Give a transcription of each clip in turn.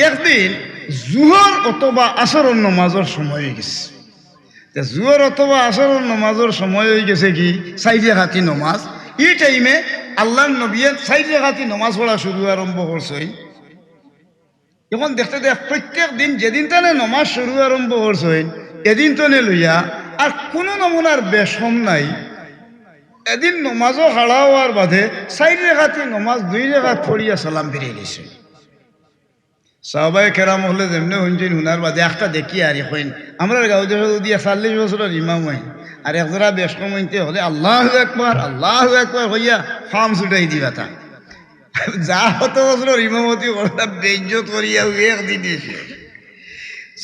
একদিন জুহর অথবা আসরের নামাজের সময় হয়ে গেছে। জুহর অথবা আসরের নামাজের সময় হয়ে গেছে কি 4 রাকাতি নামাজ। এই টাইমে আল্লাহর নবী 4 রাকাতি নামাজ পড়া শুরু আরম্ভ করছে। এখন দেখতে প্রত্যেক দিন যেদিন তানে নামাজ শুরু আরম্ভ করছে এদিন তনে লইয়া আর কোনো নমুনার বেশম নাই। এদিন নমাজও হারা হওয়ার বাদে 4 রাকাতি নমাজ 2 রাকাত পড়িয়া সালাম ফিরিয়ে দিছে। সাহাবায়ে কেরাম হলে যেমনি শুনছেন শুনার বাদে একটা দেখি আর হইন আমরা গাঁও দেশ দিয়া 40 বছরের ইমাম হইন আর একজোড়া বেশম হইতে হলে আল্লাহু আকবার হইয়া ফার্ম ছুটাই দিবা তা যা হত বছরের ইমামতি ওটা বেইজ্জত করিয়া একদিন এসে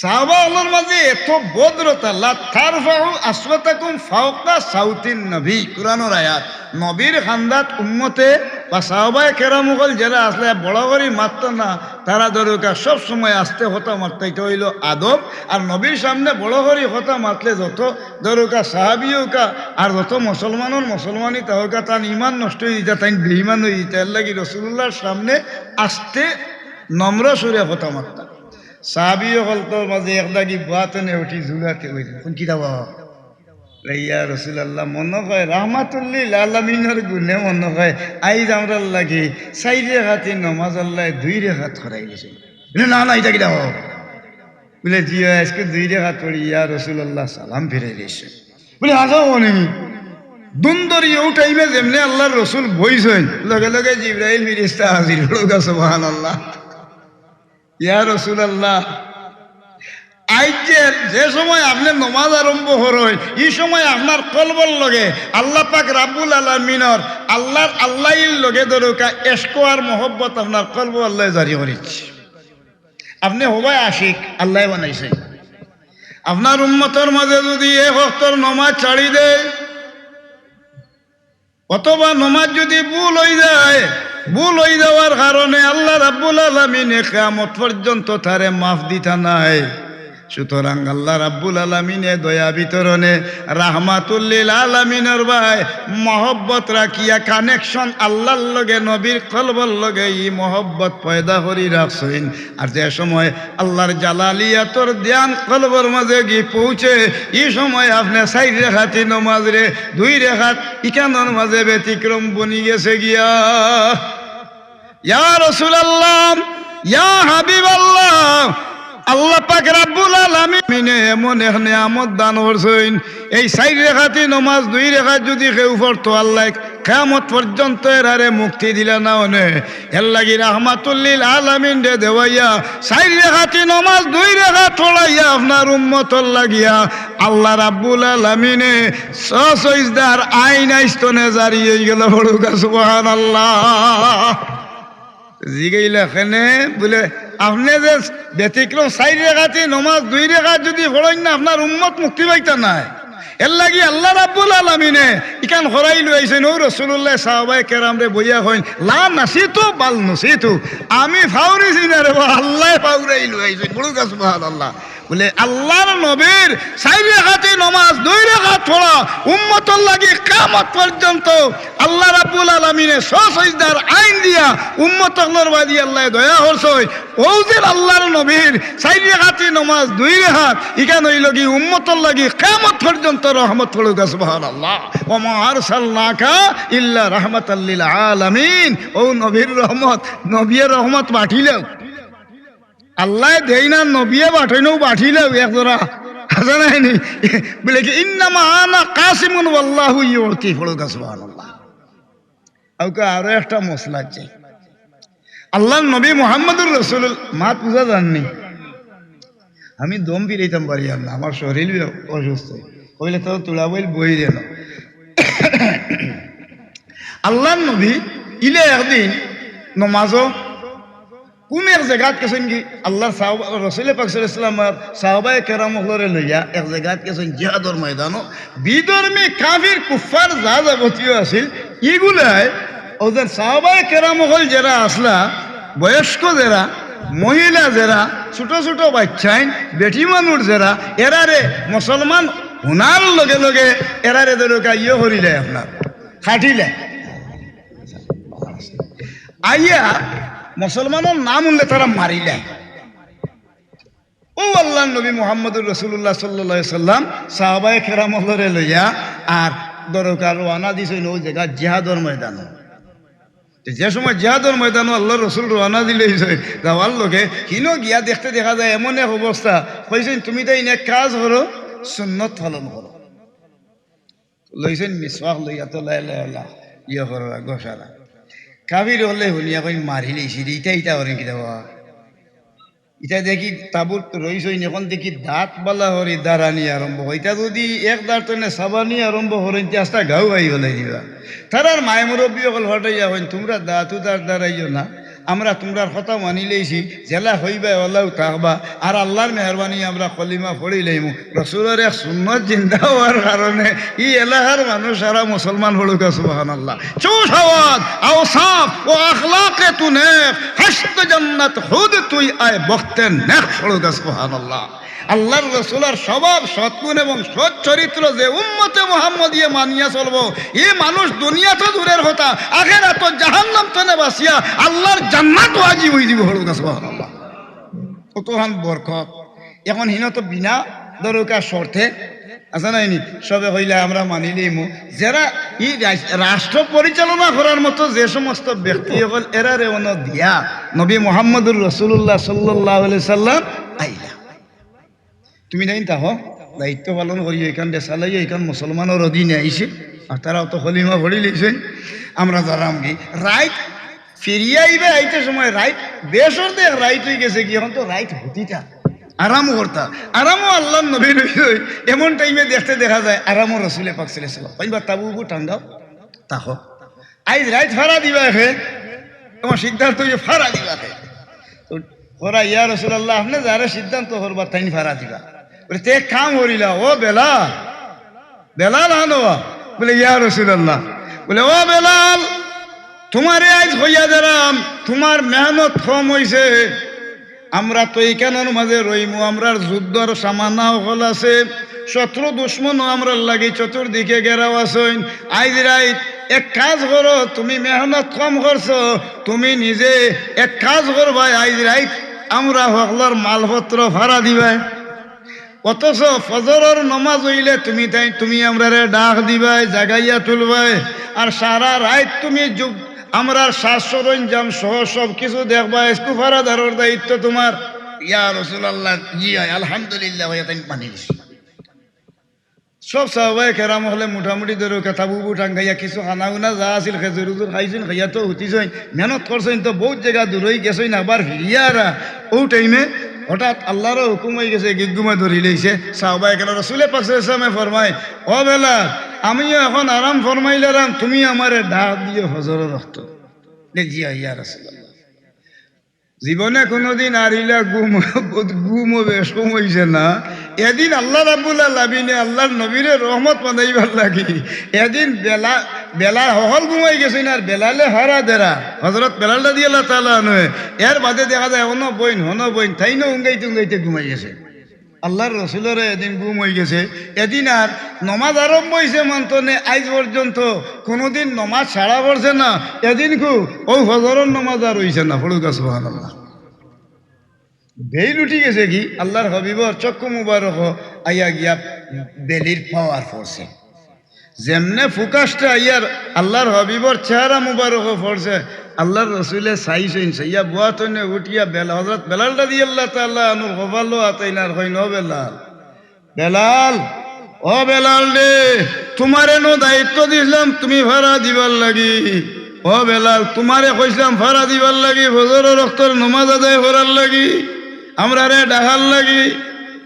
সাহাবা আল্লাহর মাঝে এত ভদ্রতা লা তারফাউ আসওয়াতাকুম ফাওকা সাউতিন নবী কুরআনের আয়াত। নবীর খান্দাত উম্মতে বা সাহাবায়ে কেরাম হল যারা আসলে বড় করে মারত না তারা দরকার সব সময় আস্তে হতা মারতে এটা হইল আদব। আর নবীর সামনে বড় করে হতা মারলে যত দরকার সাহাবিও কা আর যত মুসলমানই তাহকা তার ইমান নষ্ট হয়ে দিতা তাই বেঈমান হয়ে দিতা। এর লাগি রাসূলুল্লাহর সামনে আস্তে নম্র সুরে হতা মারতা। সাহাবিও হলতোর মাঝে একদাগি বাতনে উঠি ঝুলাতে হইল কোন কি দাবা ইয়া রাসূলুল্লাহ মনে হয় রাহমাতুল্লিল আলামিনের গুণে মনে হয় আইজ আমরা লাগি 4 রাকাতি নামাজ আল্লাহ 2 রাকাত করাই দিয়েছে। না না এটা কি দাও বলে জি আজকে 2 রাকাত পড়ি ইয়া রাসূলুল্লাহ সালাম ফিরে দিয়েছে বলে আজও মনে দুন্দরি ও টাইমে যেমনি আল্লাহর রাসূল বইছেন লগে লগে জিবরাইল ফেরেশতা হাজির হলো সুবহানাল্লাহ। ইয়া রাসূলুল্লাহ আইজের যে সময় আপনি নমাজ আরম্ভ করেন এই সময় আপনার কলবর লগে আল্লাহ পাক রাব্বুল আলামিনের আল্লাহর লগে দরকার ইশক আর মহব্বত আপনার কলব আল্লাহ জারি করেছে। আপনি হবাই আশিক আল্লাহ বানাইছে। আপনার উম্মতের মাঝে যদি এক ওয়াক্তের নমাজ ছাড়ি দেয় অথবা নমাজ যদি ভুল হয়ে যাওয়ার কারণে আল্লাহ রাব্বুল আলামিনে কিয়ামত পর্যন্ত তারে মাফ দিতা নাই। সুতরাং আল্লাহ রাব্বুল আলামিনে দয়া বিতরণে রাহমাতুল্লিল আলামিনের ভাই মহব্বত রাখিয়া কানেকশন আল্লাহর লগে নবীর কলবর লগে এই মহব্বত পয়দা করি রাখছেন। আর যে সময় আল্লাহর জালালিয়াতর ধ্যান কলবর মাঝে গিয়ে পৌঁছে এই সময় আপনি 4 রাকাতি নামাজ রে 2 রাকাত ইকানোর মাঝে ব্যতিক্রম বনি গেছে গিয়া। ইয়া রাসূলুল্লাহ ইয়া হাবিবাল্লাহ আল্লাহ পাক রাব্বুল আলামিন এমন এক নিয়ামত দান করছেন এই 4 রাকাতি নামাজ 2 রাকাত যদি কেউ পড়তো আল্লাহ কিয়ামত পর্যন্ত এরারে মুক্তি দিলা না ওনে। এর লাগি রাহমাতুল্লিল আলামিন রে দেওয়াইয়া 4 রাকাতি নামাজ 2 রাকাত পড়াইয়া আপনার উম্মতর লাগিয়া আল্লাহ রাব্বুল আলামিনে সসইজদার আইন আইস্তনে জারি হয়ে গেল বড়ুকা সুবহানাল্লাহ। জিগাইলা কেনে বলে আপনি যে ব্যতিক্রম 4 রাকাতি নামাজ 2 রাকাত যদি পড়েন না আপনার উম্মত মুক্তি পাইতা নাই। এর লাগি আল্লাহ রাব্বুল আলামিনে ইকান হরাই লই আইছেন ও রাসূলুল্লাহ সাহাবায়ে কেরাম রে বইয়া হইন লা নাসিতু বাল নাসিতু আমি ফাউরিছি না রে আল্লাহ ফাউরাই লই আইছেন বড়ুকা সুবহানাল্লাহ। বলে আল্লাহর নবীর 4 রাকাতি নামাজ 2 রাকাত পড়া উম্মতর লাগি কিয়ামত পর্যন্ত আল্লাহ রাব্বুল আলামিনে সসইজদার আইন দিয়া উম্মতর বাদি আল্লাহ দয়া করছে। ও যে আল্লাহর নবীর 4 রাকাতি নামাজ 2 রাকাত ইকান হইল কি উম্মতর লাগি কিয়ামত পর্যন্ত রহমত পড়ুকা সুবহানাল্লাহ। ওয়া মা আরসালনাকা ইল্লা রাহমাতাল লিল আলামিন। ও নবীর রহমত নবীর রহমত পাঠিলেও আল্লাহ দেই না নবিয়ে বাঠাইনও বাঠিলেও একজোড়া হাসা নাইনি বলে কি ইন্নামা আনা কাসিমুন ওয়াল্লাহু ইউতি ফড়ুকা সুবহানাল্লাহ। ওকে আরো একটা মশলা চাই আল্লাহর নবী মুহাম্মদুর রাসূলুল্লাহ মা পূজা জাননি আমি দম ফিরাইতাম পারি না আমার শরীর অসুস্থ কইলে তো তুলা বইল বই দেন। আল্লাহর নবী ইলে একদিন নমাজও কোন এক জায়গাত গেছেন কি আল্লাহ রাসূল পাক সাল্লাল্লাহু আলাইহি ওয়াসাল্লাম সাহাবায়ে কেরাম হলরে লইয়া এক জায়গাত গেছেন জিহাদর ময়দানও বিধর্মী কাফির কুফার যা যাবতীয় আছিল এগুলাই ওদের সাহাবায়ে কেরাম হল যারা আসলা বয়স্ক যারা মহিলা যারা ছোট ছোট বাচ্চাইন বেটি মানুষ যারা এরারে মুসলমান হুনার লগে লগে এরারে দরকা ইয়ে করিলে আপনার খাটিলে আইয়া মুসলমানের নাম উনলে তারা মারিলে ও আল্লাহ নবী মুহাম্মদুর রাসূলুল্লাহ সাল্লাল্লাহু আলাইহি সাল্লাম সাহাবায়ে কেরামরে লইয়া আর দরকার রওনা দিছেন ওই জায়গা জিহাদর ময়দান। যে সময় জিহাদর ময়দানও আল্লাহ রসুল রওনা দিলে যাওয়ার লোকে হিনো গিয়া দেখতে দেখা যায় এমন এক অবস্থা কইছেন তুমি তাই এক কাজ করো, সুন্নত পালন করো। লইছেন মিসওয়াক লইয়া তো লাইলা ইয়ে করো গোসারা কাবির হলে শুনিয়া কই মারি লইছি ইটা ইটা করেন কি দেওয়া ইটা দেখি তাবুত রইছইন এখন দেখি দাঁত বালা হরি দাঁড়ানি আরম্ভ ইটা যদি এক দাঁড় তনে সাবানি আরম্ভ হরেন আস্তা গাও আই হলে দিবা তারার মায় মুরব্বী সকল হটাইয়া হইন তোমরা দাঁতু দাঁড় দাঁড়াইও না, আমরা তোমরার কথা মানি লইছি, জেলা হইবা আল্লাহ থাকবা আর আল্লাহর মেহরবানি আমরা কলিমা পড়ি লইমু। রসুলের এক সুন্নত জিন্দা হওয়ার কারণে ই এলাকার মানুষ সারা মুসলমান হলুক সুবহানাল্লাহ। চৌষ আওয়াজ আওসাফ ও আখলাকে তু নেক হাসত জান্নাত খুদ তুই আয় বখতে নেক হলুক সুবহানাল্লাহ। আল্লাহর রসুলের স্বভাব সৎগুণ এবং সৎ চরিত্র যে উম্মতে মুহাম্মদিয়ে মানিয়া চলবো এ মানুষ দুনিয়া তো দূরের কথা আখিরাত জাহান্নাম তনে বাসিয়া আল্লাহর জান্নাত ওয়াজিব হই দিব হলুক সুবহানাল্লাহ। কতখান বরকত। এখন হিন তো বিনা দরকার শর্তে আছে না নি সবে হইলে আমরা মানিলেইমু যারা ই রাষ্ট্র পরিচালনা করার মতো যে সমস্ত ব্যক্তি হল এরারে অন দিয়া নবী মুহাম্মদুর রাসূলুল্লাহ সাল্লাল্লাহু আলাইহি সাল্লাম আইলা তুমি নাই তাহ দায়িত্ব পালন করি এখান চালাই এখান মুসলমানের অধীনে আইছে আর তারাও তো হলিমা ভরি লিখছেন। আমরা যারাম কি রাইট ফিরিয়ে আইবে আইতে সময় রাইট দেশের দেখ রাইট হয়ে গেছে কি এখন তো রাইট হতিটা আরামও করতা আরামও আল্লাহ নবী রইল এমন টাইমে দেখতে দেখা যায় আরামও রসুলে পাক ছেলেছিল কইবা তাবু টাঙ্গাও তাহ আইজ রাইট ফাড়া দিবা হে তোমার সিদ্ধান্ত ফাড়া দিবা হে তো ওরা ইয়া রাসূলুল্লাহ আপনি যারা সিদ্ধান্ত করবা তাই ফাড়া দিবা বলে তে কাম করিলা ও বেলাল বেলাল হানো বলে ইয়া রাসূলুল্লাহ বলে ও বেলাল তোমারে আজ হইয়া দিলাম তোমার মেহনত কম হইছে, আমরা তো এইখানের মাঝে রইমু, আমরার যুদ্ধর সামানা হল আছে, শত্রু দুশ্মনও আমরা লাগি চতুর্দিকে ঘেরাও আছেন। আইজ রাইত এক কাজ করো, তুমি মেহনত কম করছো, তুমি নিজে এক কাজ করবাই আইজ রাইত আমরা সকলের মালপত্র ভাড়া দিবাই, অথচ ফজরের নমাজ হইলে তুমি আমরা ডাক দিবাই জাগাইয়া তুলবাই আর সারা রাত তুমি আমরার শ্বাস সরঞ্জাম সহ সব কিছু দেখবা একটু ভাড়া ধারোর দায়িত্ব তোমার। ইয়া রাসূলুল্লাহ জি আলহামদুলিল্লাহ ভাইয়া তাই মানি দিছি। সব সাহাবায়ে কেরাম হলে মোটামুটি ধরো তাবু টাঙ্গাইয়া কিছু খানা উনা যা আছিল খেজুর উজুর খাইছেন খাইয়া তো উঠিছেন মেহনত করছেন তো বহুত জায়গা দূর হয়ে গেছেন আবার ফিরিয়ারা ও টাইমে হঠাৎ আল্লাহরও হুকুম হয়ে গেছে গিগুমা ধরি লইছে। সাহাবায়ে কেরাম রাসূলে পাক সাল্লাল্লাহু আলাইহি ওয়াসাল্লামে ফরমায় ও বেলাল আমিও এখন আরাম ফরমাইলাম তুমি আমারে ডাক দিয়ে ফজরের রক্ত জি ইয়া রাসূলুল্লাহ। জীবনে কোনোদিন আরিলা গুম বেশ কম হইছে না, এদিন আল্লাহ রাব্বুল আলামিনে আল্লাহর নবীরে রহমত বানাইবার লাগি এদিন বেলা হল ঘুমাই গেছে আর বেলালে হারা দেরা হযরত বেলাল রাদিয়াল্লাহু তাআলা নয় এর বাদে দেখা যায় হন বইন তাইনো উঙ্গাইতে ঘুমাই গেছে। আল্লাহর রসুলের এদিন গুম হয়ে গেছে, এদিন আর নমাজ আরম্ভ হয়েছে মান্তনে আজ পর্যন্ত কোনোদিন নমাজ ছাড়া পড়ছে না, এদিন ও ফজরের নমাজ আর হইছে না ফড়ুকা সুবহানাল্লাহ। বেইল উঠি গেছে কি আল্লাহর হাবিবর চক্ষু মুবারক আইয়া গিয়া বেলির পাওয়ার পড়ছে, যেমনে ফুকাশটা আইয়ার আল্লাহর হাবিবর চেহারা মুবারক পড়ছে আল্লাহর রসুলে চাইছেন সাইয়া বুয়া তনে উঠিয়া হযরত বেলাল রাদিয়াল্লাহু তাআলা আনহু কপাল আতাইনার কইন ও বেলাল ও বেলাল রে তোমারে নো দায়িত্ব দিলাম তুমি ভাড়া দিবার লাগি, ও বেলাল তোমারে কইলাম ভাড়া দিবার লাগি ফজরের রক্তর নামাজ আদায় করার লাগি আমরা রে ডাকার লাগি,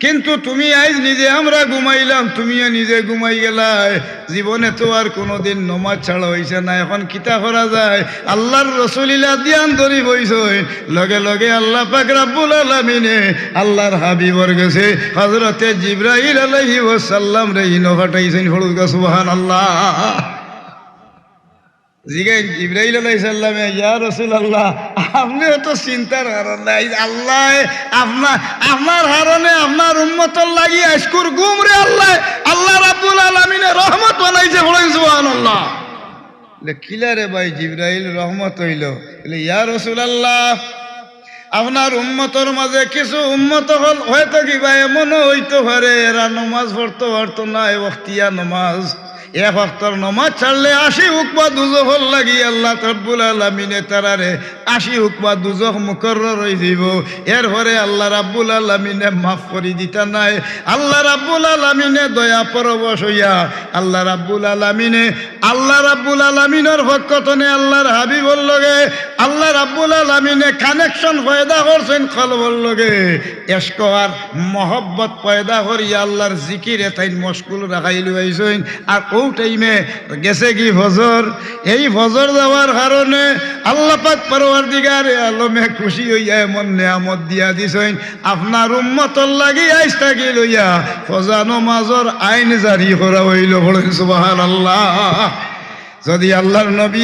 কিন্তু তুমি আজ নিজে আমরা ঘুমাইলাম তুমিও নিজে ঘুমাই গেলাই, জীবনে তো আর কোনোদিন নমাজ ছাড়া হইছে না, এখন কিতা করা যায়? আল্লাহর রাসূলিল্লাহ ধ্যান ধরি বইছেন, লগে লগে আল্লাহ পাক রব্বুল আলামিনে আল্লাহর হাবিবর গেছে হযরতে জিবরাইল আলাইহি ওয়াসাল্লাম রে ইনো পাঠাইছেন ফড়ুকা সুবহানাল্লাহ। জিগাই জিবরাইল আলাইহিস সালামে ইয়া রাসূলুল্লাহ আপনিও তো চিন্তার কারণ নাই, আল্লাহ আপনার হারণে আপনার উম্মতর লাগি আজকুর গুম রে আল্লাহ রাব্বুল আলামিনের রহমত বানাইছে বলেন সুবহানাল্লাহ। কিলা রে ভাই জিবরাইল রহমত হইল, ইয়া রাসূলুল্লাহ আপনার উম্মতর মাঝে কিছু উম্মত হল হয়তো কিবা এমনও হইতে পারে এরা নমাজ পড়তে পারতো না ওয়াক্তিয়া নমাজ এক ওয়াক্তর নমাজ ছাড়লে 80 হুকমা দুজখর লাগি আল্লাহ রব্বুল আলামিনে তারারে 80 হুকমা দুজখ মুকরর হয়ে দিব এরপরে আল্লাহ রাব্বুল আলামিনে মাফ করে দিতা নাই আল্লাহ রাব্বুল আলামিনে দয়া পরবশ হইয়া আল্লাহ রাব্বুল আলামিনের পক্ষতনে আল্লাহর হাবিবর লগে আল্লাহ রাব্বুল আলামিনে কানেকশন পয়দা করছেন কলবর লগে ইশক আর মহব্বত পয়দা করিয়া আল্লাহর জিকিরে তাই মশগুল রাখাইলু আইছেন আর ও টাইমে গেছে কি ফজর এই ফজর যাওয়ার কারণে আল্লাহ পাক পরওয়ারদিগারে আলমে খুশি হইয়া এমন নিয়ামত দিয়া দিছেন আপনার উম্মতর লাগি আইস থাকি লইয়া ফজর নামাজের আইন জারি করা হইল বলেন সুবহানাল্লাহ যদি আল্লাহর নবী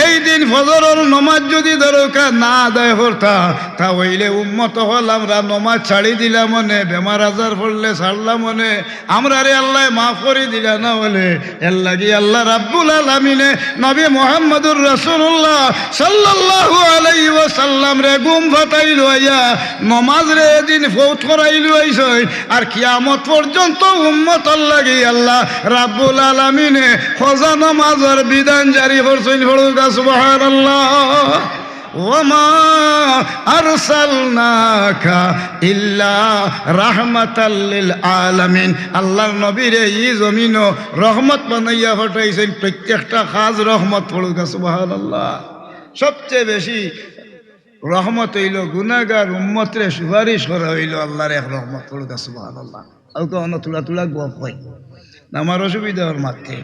এই দিন ফজরের নমাজ যদি দরকার না আদায় করতা তা হইলে উম্মত হল আমরা নমাজ ছাড়ি দিলাম মনে বেমার আজার পড়লে ছাড়লাম মনে আমরা রে আল্লাহ মাফ করে দিলা না বলে এর লাগি আল্লাহ রাব্বুল আলামিনে নবী মুহাম্মদুর রাসূলুল্লাহ সাল্লাল্লাহু আলাইহি ওয়াসাল্লাম রে গুম ফাটাইল আইয়া নমাজ রে এদিন ফৌত করাইল আইছই আর কিয়ামত পর্যন্ত উম্মতর লাগি আল্লাহ রাব্বুল আলামিনে ফজর নামাজের বিধান জারি করছেন বলুকা সুবহানাল্লাহ ওয়ামা আরসালনাকা ইল্লা রাহমাতাল লিল আলামিন আল্লাহর নবীরে এই জমিনও রহমত বানাইয়া পাঠাইছেন প্রত্যেকটা কাজ রহমত বলুকা সুবহানাল্লাহ সবচেয়ে বেশি রহমত হইল গুনাহগার উম্মতরে সুপারিশ করা হইল আল্লাহর এক রহমত বলুকা সুবহানাল্লাহ আর কোন তুলা গপ হয় আমার অসুবিধা ওর মারতে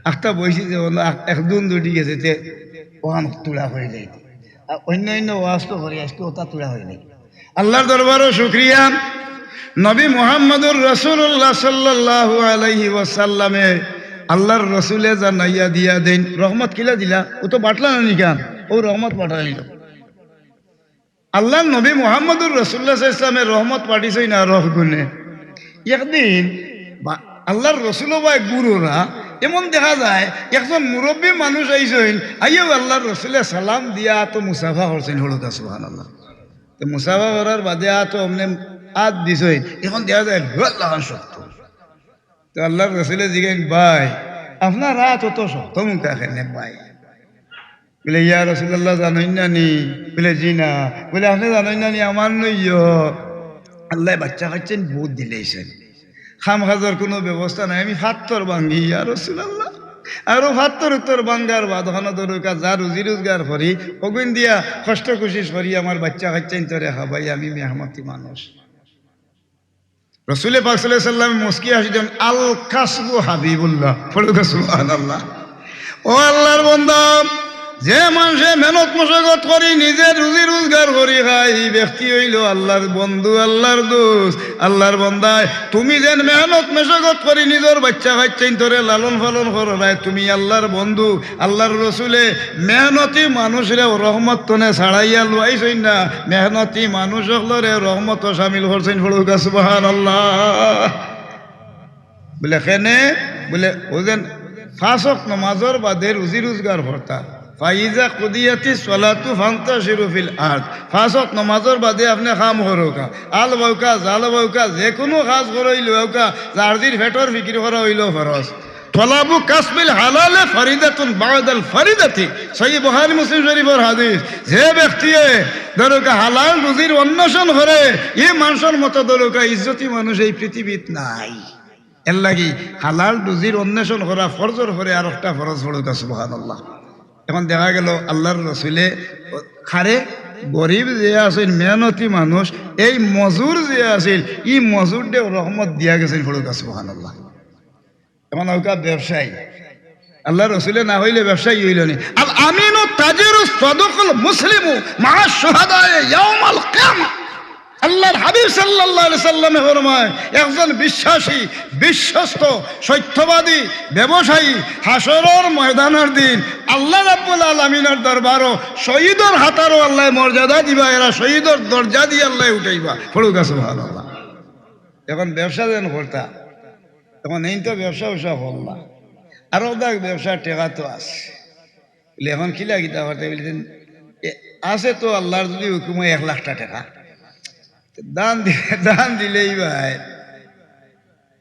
একটা বইছি যে একদম দুটি গেছে ওখান তুলা হয়ে যায় আর অন্যান্য ওয়াজ তো করে আসতে ওটা তুলা হয়ে যায় আল্লাহর দরবারও শুকরিয়া নবী মুহাম্মদুর রাসূলুল্লাহ সাল্লাল্লাহু আলাইহি ওয়াসাল্লামে আল্লাহর রসুলে জানাইয়া দিয়া দেন রহমত কিলা দিলা ও তো বাটলা না নিকান ও রহমত পাঠাইল আল্লাহর নবী মুহাম্মদুর রাসূলুল্লাহ সাল্লাল্লাহু আলাইহি ওয়াসাল্লামের রহমত পাঠিয়েছেন না রহ গুনে একদিন আল্লাহর রসুল ভাই গুরুরা এমন দেখা যায় একজন মুরব্বী মানুষ আইসেন আইও আল্লাহর রসুলে সালাম দিয়া তো মুসাফা করছেন হলুদা সুবহানাল্লাহ তো মুসাফা করার বাদে তো অমনে আদ দিছেন এখন দেখা যায় আল্লাহ সত্য তো আল্লাহর রসুলে জিজ্ঞেন ভাই আপনার রাত অত শক্ত মুখা খেলে ভাই বলে ইয়া রসুল্লাহ জানেন না নি বলে জি না বলে আপনি জানেন না নি আমার নইয় আল্লাহ বাচ্চা খাচ্ছেন বহুত দিলেছেন খাম খাজর কোনো ব্যবস্থা নাই আমি ফাত্তর ভাঙ্গি ইয়া রাসূলুল্লাহ আরো ফাত্তর উত্তর ভাঙ্গার বাদখানো দরকার যা রুজি রোজগার করি অগুন দিয়া কষ্ট কুশিস করি আমার বাচ্চা খাচ্ছেন তোরে খাবাই আমি মেহমতি মানুষ রাসূল পাক সাল্লাল্লাহু আলাইহি ওয়াসাল্লাম মুস্কি হাসিতেন আল কাসবু হাবিবুল্লাহ পড়ুকা সুবহানাল্লাহ ও আল্লাহর বান্দা যে মানুষে মেহনত মশাগত করি নিজে রুজি রোজগার করি খাই এই ব্যক্তি হইল আল্লাহর বন্ধু আল্লাহর দোস্ত আল্লাহর বন্দায় তুমি যেন মেহনত মশাগত করি নিজের বাচ্চা খাচ্ছেন তোরে লালন পালন করো ভাই তুমি আল্লাহর বন্ধু আল্লাহর রসুলে মেহনতি মানুষরে রহমত তনে ছাড়াইয়া লুয়াইছেন না মেহনতি মানুষ হলরে রহমত সামিল করছেন ফড়ুকা সুবহানাল্লাহ বলে কেনে বলে ও যেন ফাঁসক নমাজর বাদে রুজি রোজগার ভর্তা ফাইজা কুদিয়াতি সলাতু ফান্তাশিরু ফিল আরদ ফাঁসক নমাজর বাদে আপনি কাম করোকা আল বউকা জাল বউকা যে কোনো কাজ করইল বউকা জারদির ফেটর ফিকির করা হইল ফরজ তলাবু কাসবিল হালালে ফরিদাতুন বাদাল ফরিদাতি সহিহ বুখারী মুসলিম শরীফের হাদিস যে ব্যক্তি দরকা হালাল রুজির অন্বেষণ করে এই মানুষের মতো দরকা ইজ্জতি মানুষ এই পৃথিবীত নাই এর লাগি হালাল রুজির অন্বেষণ করা ফরজর করে আর একটা ফরজ পড়ুকা সুবহানাল্লাহ এখন দেখা গেল আল্লাহর রসুলে খারে গরিব যে আছিল মেহনতি মানুষ এই মজুর যে আছিল ই মজুর দেও রহমত দিয়া গেছেন ফড়ুকা সুবহানাল্লাহ এখন ওকা ব্যবসায়ী আল্লাহর রসুলে না হইলে ব্যবসায়ী হইল নি আল আমিনু তাজিরু সাদুকুল মুসলিমু মা শুহাদায়ে ইয়াউমাল কিয়ামা আল্লাহর হাবিব সাল্লাল্লাহু আলাইহি সাল্লামে ফরমায় একজন বিশ্বাসী বিশ্বস্ত সত্যবাদী ব্যবসায়ী হাসরের ময়দানের দিন আল্লাহ রাব্বুল আলামিনের দরবারও শহীদের হাতারও আল্লাহ মর্যাদা দিবা এরা শহীদের দরজা দিয়ে আল্লাহ উঠাইবা ফড়ুকা সুবহানাল্লাহ এখন ব্যবসা যেন করতা এখন এই তো ব্যবসা হল না আরও দেখ ব্যবসা টেকা তো আছে বলে এখন কি লাগিতা করতে বলতেন আছে তো আল্লাহর যদি হুকুম হয় 1,00,000 টাকা দান দিলেই ভাই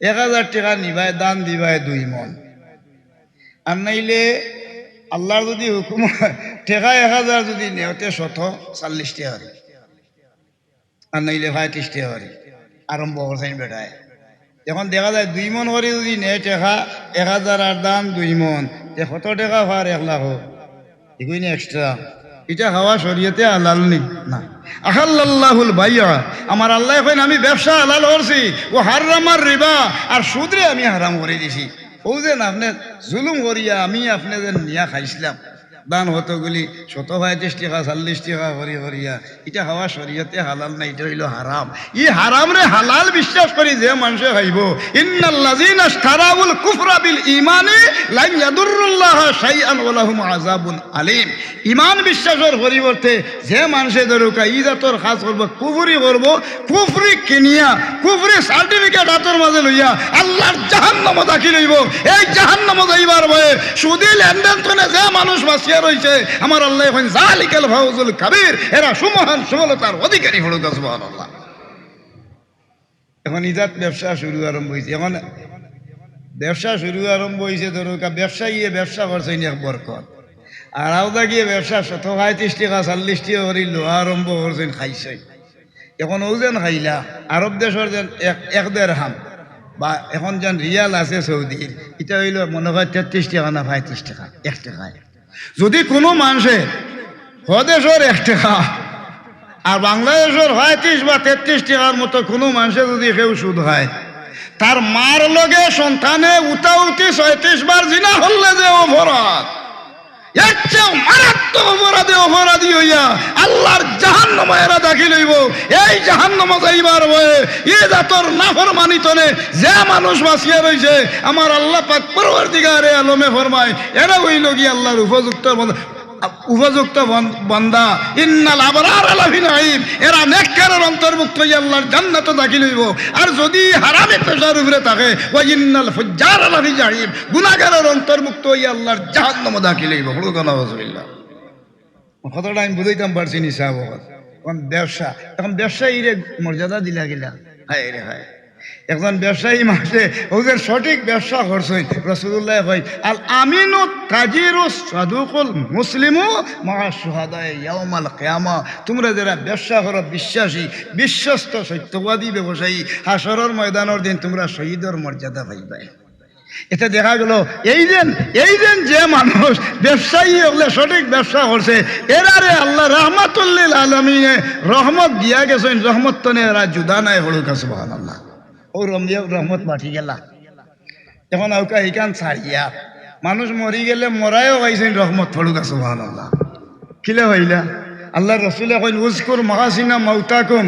1,000 টাকা নিবাই দান দিবাই 2 মন। আর নাইলে আল্লাহর যদি হুকুম টাকা 1,000 যদি নেওতে 140 টাকা, আর নাইলে 35 টাকা আরম্ভ করছেন বেটায়। এখন দেখা যায় 2 মন করে যদি নেয় টাকা 1,000 আর দান 2 মন, কত টাকা হয়? 1,00,000 এগুলি না এক্সট্রা। এটা খাওয়া শরীয়তে হালাল নি না। আহাল্লাল্লাহুল বাইয়া, আমার আল্লাহ কইন আমি ব্যবসা হালাল করছি, ও হারামার রিবা, আর সুদরে আমি হারাম করে দিছি। ও যে আপনি জুলুম করিয়া আমি আপনাদের নিয়া খাইছিলাম দান হতগুলি 135 টাকা 40 টাকা করিয়া, এটা খাওয়া শরীয়তে হালাল না, এটা হইল হারাম। ই হারাম রে হালাল বিশ্বাস করি যে মানুষে খাইব। ইন্নাল্লাযীনা ইশতারাউল কুফরা বিল ঈমানি লান ইয়াদুরুল্লাহ শাইআন ওয়া লাহুম আযাবুন আলীম। ঈমান বিশ্বাসের পরিবর্তে যে মানুষে ধরুকা ই জাতর কাজ করব, কুফরি করব, কুফরি কিনিয়া কুফরি সার্টিফিকেট হাতের মাঝে লইয়া আল্লাহর জাহান্নামে দাখিল হইব। এই জাহান্নামে যাইবার ভয়ে সুদি লেনদেন করে যে মানুষ বাঁচিয়া রয়েছে, আমার আল্লাহ এখন যালিকাল ফাউজুল কাবীর, এরা সুমহান সফলতার অধিকারী হলো। সুবহানাল্লাহ। এখন ইজাত ব্যবসা শুরু আরম্ভ হয়েছে। এখন ব্যবসা শুরু আরম্ভ হয়েছে ধরুকা ব্যবসায়ী ব্যবসা করছে এক বরকত, আর আওদা গিয়ে ব্যবসা 135 টাকা 40 টাকা করে লোহা আরম্ভ করছেন খাইছে। এখন ও যেন খাইলা আরব দেশের যেন 1 দিরহাম বা এখন যেন রিয়াল আছে সৌদির, এটা হইল মনে হয় 33 টাকা না 35 টাকা 1 টাকায়। যদি কোনো মানুষে হদেশের 1 টাকা আর বাংলাদেশের 35 বা 33 টাকার মতো কোনো মানুষে যদি কেউ সুদ হয়, তার মার লগে সন্তানে উতাউতি 36 বার জিনা হলে যে অপরাধ, এর চেয়ে মারাত্মক অপরাধী হইয়া আল্লাহর জাহান্নামে এরা দাখিল হইব। এই জাহান্নামে যাইবার ভয়ে এ জাতর নাফরমানি তনে যে মানুষ বাঁচিয়া রইছে, আমার আল্লাহ পাক পরওয়ারদিগারে আলমে ফরমায় এরা হইল কি আল্লাহর উপযুক্ত বান্দা। ইন্নাল আবরার লাফি নাঈম, এরা নেককারের অন্তর্ভুক্ত হইয়া আল্লাহর জান্নাতে দাখিল হইব। আর যদি হারামি পেশার উপরে থাকে, ওয়া ইন্নাল ফুজ্জার লাফি জাহিম, গুনাহগারের অন্তর্ভুক্ত হইয়া আল্লাহর জাহান্নামে দাখিল হইব। নাউযুবিল্লাহ। কথাটা আমি বুঝাইতাম পারছি নি সাহেব। এখন ব্যবসা, এখন ব্যবসায়ীরে মর্যাদা দিলা গেলা। হায় রে হায়, একজন ব্যবসায়ী মাসে ওদের সঠিক ব্যবসা করছেন। রাসূলুল্লাহ কই আল আমিনু তাজিরু সাদুকুল মুসলিমু মা শুহাদায়ে ইয়াউমাল কিয়ামা। তোমরা যারা ব্যবসা করো বিশ্বাসী, বিশ্বস্ত, সত্যবাদী ব্যবসায়ী, হাসরের ময়দানের দিন তোমরা শহীদের মর্যাদা পাইবে। এটা দেখা গেল এই দিন যে মানুষ ব্যবসায়ী হলে সঠিক ব্যবসা করছে, এরারে আল্লাহ রাহমাতুল আলামিনে রহমত দিয়া গেছেন। রহমত তনে এরা জুদা নাই হলুকা। সুবহানাল্লাহ। ও রহমত মাটি গেলা। এখন আউকা এইখান ছাড়িয়া মানুষ মরি গেলে মরাইও গাইছেন রহমত ফলুকা। সুবহানাল্লাহ। কিলে হইলা আল্লাহ রসুলে কইন উজকুর মাহাসিনা মাউতাকুম,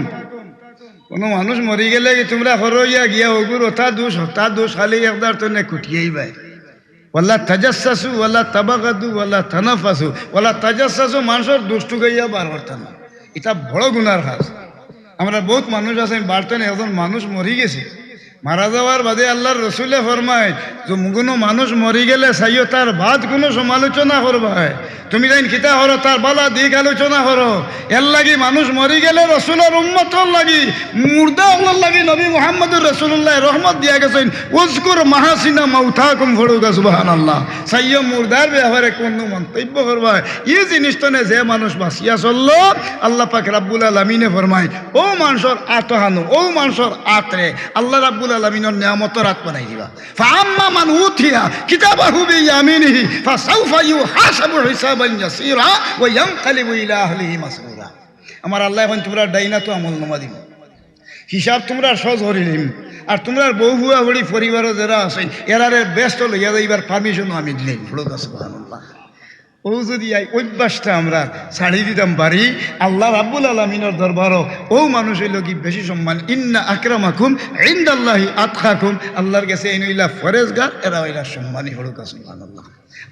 কোনো মানুষ মরি গেলে তোমরা হরইয়া গিয়া ওগুর ওটা দোষ খালি একদার তো নে কুটিয়েই বাই। ওয়ালা তাজাসসু ওয়ালা তাবাগাদু ওয়ালা তানাফাসু ওয়ালা তাজাসসু, মানুষের দুষ্টু গাইয়া বার করতাম না, এটা বড় গুনার কাজ। আমরা বহুত মানুষ আছেন বার্তেন, একজন মানুষ মরি গেছে, মারা যাওয়ার বাদে আল্লাহর রসুলে ফরমায় যে কোনো মানুষ মরি গেলে চাইও তার বাদ কোনো সমালোচনা করবা। তুমি যাই কিতা করো তার বালা দিক আলোচনা করো। এর লাগি মানুষ মরি গেলে রসুলের উম্মতর লাগি, মুর্দা আল্লাহর লাগি নবী মুহাম্মদুর রাসূলুল্লাহ রহমত দিয়া গেছেন উজকুর মাহাসিনা মাউতাকুম ফড়ুকা। সুবহানাল্লাহ। চাইও মুর্দার ব্যাপারে কোনো মন্তব্য করবা এই জিনিসটা যে মানুষ বাঁচিয়া চলল, আল্লাহ পাক রাব্বুল আলামিনে ফরমায় ও মানুষের আতহানো, ও মানুষের আতরে আল্লাহ রাব্বুল আলামিনের নিয়ামতের রাত বানাই দিবা। ফাআম্মা মান উতিয়া কিতাবাহু বিয়ামিনিহি ফাসাউফা ইউহাসাবু হিসাবান ইয়াসীরা ওয়া ইয়ানকালিবু ইলা আহলিহি মাসরুরা। আমার আল্লাহ এখন তোমরা ডাইনা তো আমল নামা দিব, হিসাব তোমরা সহজ করে নিম। আর তোমরা বউ বুয়া বড়ি পরিবারও যারা আছে এরারে ব্যস্ত লইয়া যাইবার পারমিশনও আমি দিলাম। সুবহানাল্লাহ। ও যদি এই অভ্যাসটা আমরা ছাড়ি দিতাম পারি, আল্লাহ রাব্বুল আলামিনের দরবারও ও মানুষ হইল কি বেশি সম্মান। ইন্না আকরামাকুম ইনদাল্লাহি আতকাকুম, আল্লাহর কাছে এই নইলা ফরেজগার, এরা হইলা সম্মানী হলুকা। সুবহানাল্লাহ।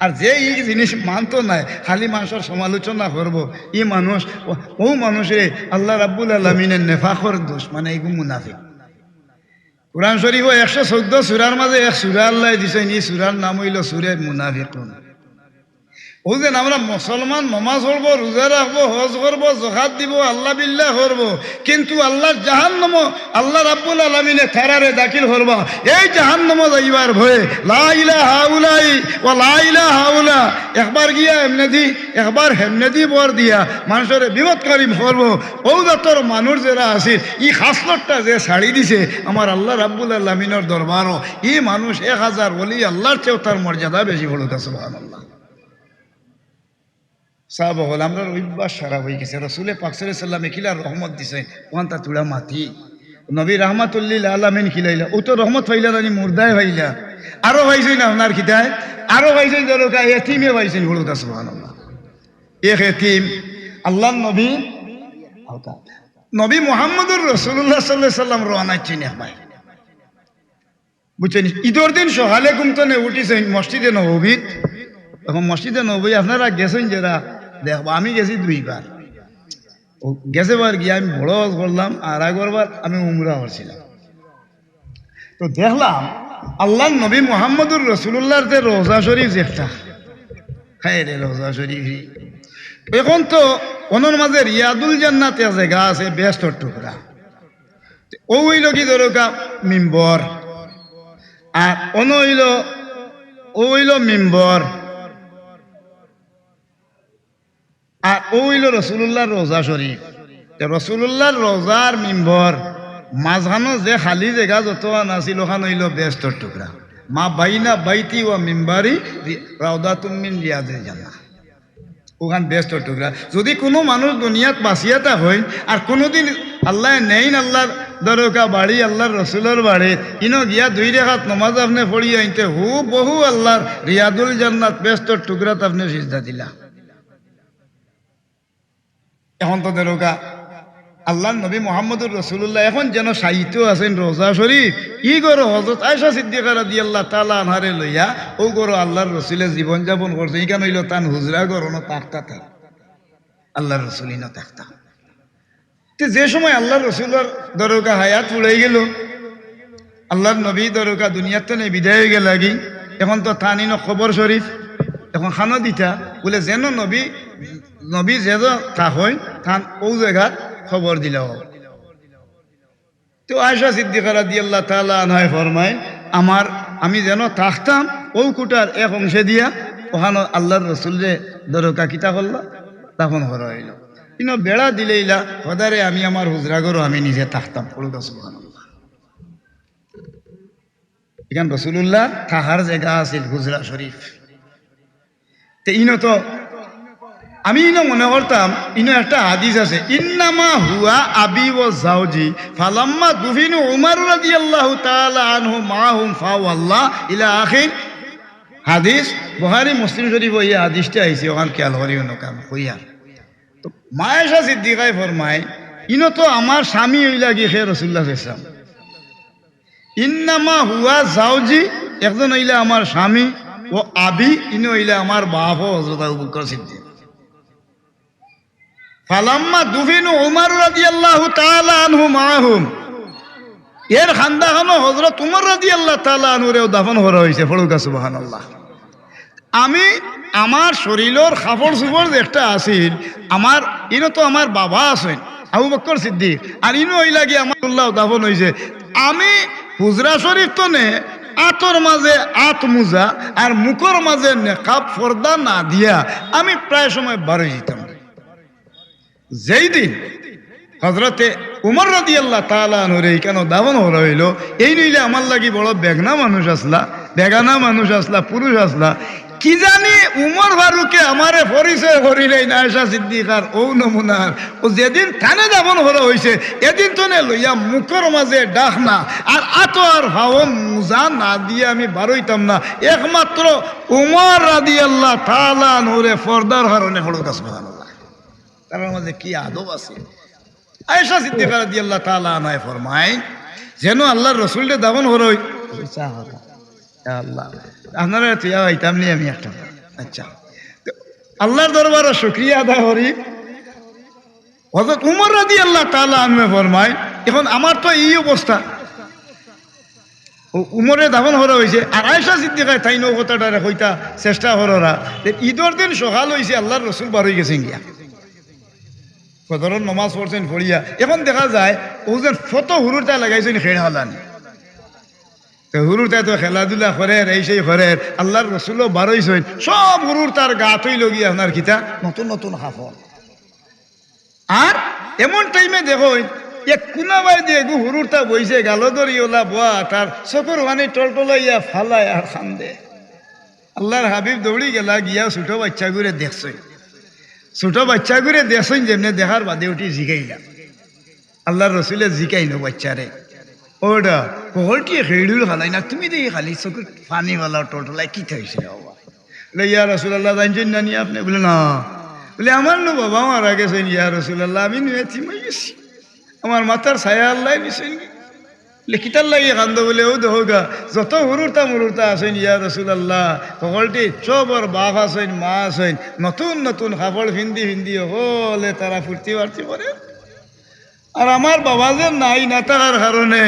আর যে এই জিনিস মানতো নাই, খালি মানুষের সমালোচনা করবো, ই মানুষ ও মানুষে আল্লাহ রাব্বুল আলামিনের নেফাকর দোষ, মানে এইগু মুনাফিক। কুরআন শরীফ 114 সূরার মাঝে এক সূরা আল্লাহ দিছেন, এই সূরার নাম হইল সূরা মুনাফিকুন। ও যেন আমরা মুসলমান নমাজ পড়বো, রোজা রাখবো, হজ করবো, জাকাত দিব, আল্লাহ বিল্লাহ করবো, কিন্তু আল্লাহর জাহান্নাম আল্লাহ রাব্বুল আলামিনে তারারে দাখিল করবা, এই জাহান্নাম যাইবার ভয়ে লা ইলাহা হাউলাই ওয়া লা ইলাহা হাউলা একবার গিয়া এমনে দি একবার হেমনে দি বর দিয়া মানুষের বিপদকারী করবো। ও যতর মানুষ যারা আছে ই খাসলতটা যে ছাড়ি দিছে আমার আল্লাহ রাব্বুল আলামিনের দরবারও ই মানুষ 1000 ওলি আল্লাহর চেয়েও তার মর্যাদা বেশি বলুক সুবহানাল্লাহ। সাহাবা হল আমরা অভ্যাস সারা হয়ে গেছে। রসুলে পাক সাল্লাল্লাহু আলাইহি ওয়াসাল্লামে কিলা রহমত দিছে ওয়ান্তা তুলা মাটি নবী রাহমাতুল্লিল আলামিন খিলাইলা, ও তো রহমত পাইলা জানি মুর্দায় ভাইলা, আরো ভাইছেন আপনার খিতায়, আরো ভাইছেন দরকা এতিমে ভাইছেন বলুক সুবহানাল্লাহ। এক এতিম আল্লাহ নবী নবী মুহাম্মদুর রাসূলুল্লাহ সাল্লাল্লাহু আলাইহি ওয়াসাল্লাম রওনাচ্ছেন একবার, বুঝছেন ঈদের দিন সকালে ঘুমতনে উঠিছেন মসজিদে নববীত। এখন মসজিদে নবী আপনারা গেছেন যারা দেখবো, আমি গেছি 2 বার, গেছে বার গিয়ে আমি বড় হজ করলাম, আর আগরবার আমি উমরা করছিলাম। তো দেখলাম আল্লাহ নবী মুহাম্মদুর রাসূলুল্লাহর যে রওজা শরীফ যেটা খায় রে রওজা শরীফ, এখন তো ওনার মাঝে রিয়াদুল জান্নাতে জায়গা আছে বেহেশতের টুকরা, ও হইল কি দরকা মিম্বর, আর অন হইল ও হইল মিম্বর, আর ও হইল রসুল্লাহর রোজা শরীফ। রসুল্লাহর রোজার মিম্বর মাঝখানো যে খালি জায়গা যত আছিল ওখান হইল বেহেশতের টুকরা। মা বাইনা বাইতি ওয়া মিম্বারি রাউদাতুম মিন রিয়াজিল জান্নাহ, ওখান বেহেশতের টুকরা। যদি কোনো মানুষ দুনিয়াত বাঁচিয়াতা হয় আর কোনোদিন আল্লাহ নেইন আল্লাহর দরকা বাড়ি আল্লাহর রসুলের বাড়ি ইনো গিয়া 2 রাকাত নামাজ আপনি পড়ি আইতে হু বহু আল্লাহর রিয়াদুল জান্নাত বেহেশতের টুকরাত আপনি সিজদা দিলা। এখন তো দরকা আল্লাহ নবী মুহাম্মদুর রাসূলুল্লাহ এখন যেন সাহিত্য আছেন রোজা শরীফ, ই গরো হযরত আয়েশা সিদ্দিকা রাদিয়াল্লাহু তাআলা আনহারে লইয়া ও গরো আল্লাহর রসুলের জীবন যাপন করছে। ইখান হইল তান হুজরা গরনো তাকতা থাক আল্লাহর রসুলিন তাকতা। যে সময় আল্লাহর রসুলের দরকা হায়াত উড়াই গেল, আল্লাহর নবী দরকা দুনিয়াতে নেই বিদায় হয়ে গেল আগি, এখন তো তানিন খবর শরীফ এখন খানো দিতা বলে যেন নবী নবী যে তা হয় তান ও জায়গার খবর দিল। তো আয়েশা সিদ্দিকা রাদিয়াল্লাহু তাআলা আনহা ফরমায় আমি যেন থাকতাম ও কুটার এক অংশে দিয়া ওখানে আল্লাহর রসুলরে দরকা কিতা করল তখন করা হইল। কিন্তু বেড়া দিলেইলা হদারে আমি আমার হুজরাগরও আমি নিজে থাকতাম। সুবহানাল্লাহ। এখান রসুল্লাহ থাকার জায়গা আছিল হুজরা শরীফ। তো ইনো তো আমি ইনো মনে করতাম ইনো একটা হাদিস আছে, ইন্নামা হুয়া আবি ও জাওজি ফালাম্মা দুফিনু উমর রাদিয়াল্লাহু তাআলা আনহু মাহুম ফাওয়াল্লাহ ইলা আখির হাদিস। বুখারী মুসলিম শরীফ ওই হাদিসটা আইছে, ওখান খেয়াল করিও না কাম কইয়া। তো মা আয়েশা সিদ্দিকায় ফরমায় ইনো তো আমার স্বামী হইলা গিয়ে খে রাসূলুল্লাহ সাল্লাল্লাহু আলাইহি ওয়াসাল্লাম, ইন্নামা হুয়া জাওজি একজন হইলা আমার স্বামী, ও আবি ইনো হইলা আমার বাপ হযরত আবু বকর সিদ্দিক। ফালাম্মা দুফিনু উমর রাদিয়াল্লাহু তাআলা আনহু মাহুম, এর খানদাখানো হযরত উমর রাদিয়াল্লাহু তাআলা আনহুরেও দাফন করা হইছে। ফড়ুকা সুবহানাল্লাহ। আমি আমার শরীরের কাপড় চোপড় একটা আছিল, আমার ইনো তো আমার বাবা আছেন আবু বকর সিদ্দিক, আর ইনো হইলা গিয়ে আমার আল্লাহ দাফন হইছে। আমি হুজরা শরীফ তো নে আতর মাঝে আত মুজা আর মুখর মাঝে নেকাব পর্দা না দিয়া আমি প্রায় সময় বাড়ি যেতাম। যেই দিন হজরতে উমর রাদিয়াল্লাহু তাআলা আনহুরে কেন দাফন করা হইল, এই নইলে আমার লাগি বড় বেগনা মানুষ আসলা পুরুষ আসলা কি জানি উমর ফারুকে আমারে পরিচয় করিলেই না আয়েশা সিদ্দিকার ও নমুনার। ও যেদিন থানে দাফন করা হয়েছে এদিন তো লইয়া মুখর মাঝে ডাক না আর আতো আর ভাও মুজা না দিয়ে আমি বারইতাম না, একমাত্র উমর রাদিয়াল্লাহু তাআলা আনহুরে পর্দার কারণে হলো। সুবহানাল্লাহ। তার মাঝে কি আদব আছে। আয়েশা সিদ্দিকা রাদিয়াল্লাহু তাআলা আনহা ফরমায় যেন আল্লাহর রাসূলের দাফন করা হই আল্লাহ আপনারা তুইয়া হইতাম নি আমি একটা। আচ্ছা, আল্লাহর দরবারে শুকরিয়া আদায় করি। হযরত উমর রাদিয়াল্লাহু তাআলা আনহু ফরমায় এখন আমার তো এই অবস্থা, উমরে দাফন করা হয়েছে আর আয়েশা সিদ্দিকায় তাই নৌ কথাটারে হইতা চেষ্টা করা ঈদের দিন সকাল হয়েছে আল্লাহর রসুল বার হয়ে গেছেন গিয়া কদরের নমাজ পড়ছেন পড়িয়া এখন দেখা যায় ও যে ফটো হুরুরটা লাগাইছেন খেড় হলানি তো হুরুরটা তো খেলাধুলা করে এই সেই করে আল্লাহর রসুলও বার হয়েছেন সব হুরুর তার গা তৈ লগিয়া আপনার কিতা নতুন নতুন হাফল আর এমন টাইমে দেখো এক কুনাবাই দিয়ে গু হুরুরটা বইছে গালো দরিওলা বোয়া তার চকুর পানি টলটলাইয়া ফালায় আর খান্দে আল্লাহর হাবিব দৌড়ি গেলা গিয়া ছোট বাচ্চা ঘুরে দেখছই ছোট বাচ্চা ঘুরে দেখছই যেমনি দেখার বাদে উঠি জিগাইলা আল্লাহর রসুলে জিকাইল বাচ্চারে ওটা কোহলটি খেড়ুল খালাই না তুমি দেখি খালি চকুর পানি ফালা টলটলাই কি থাকছে বাবা বলে ইয়া রসুল্লাহ জানছেন না নিয়ে আপনি বলে না বলে আমার নো বাবা মারা গেছেন ইয়া রসুল্লাহ আমি নিয়ে থিমাই গেছি আমার মাথার ছায়া আল্লাহ নিছেন লিখিতার লাগে কান্দ বলে ও দোহগা যত হুরুরতা আছেন ইয়া রসুল্লাহ সকলটি চবর বাঘ আছেন মা আছেন নতুন নতুন কাপড় ফিন্দি হলে তারা ফুর্তি বার্তি করে আর আমার বাবা যে নাই না থাকার কারণে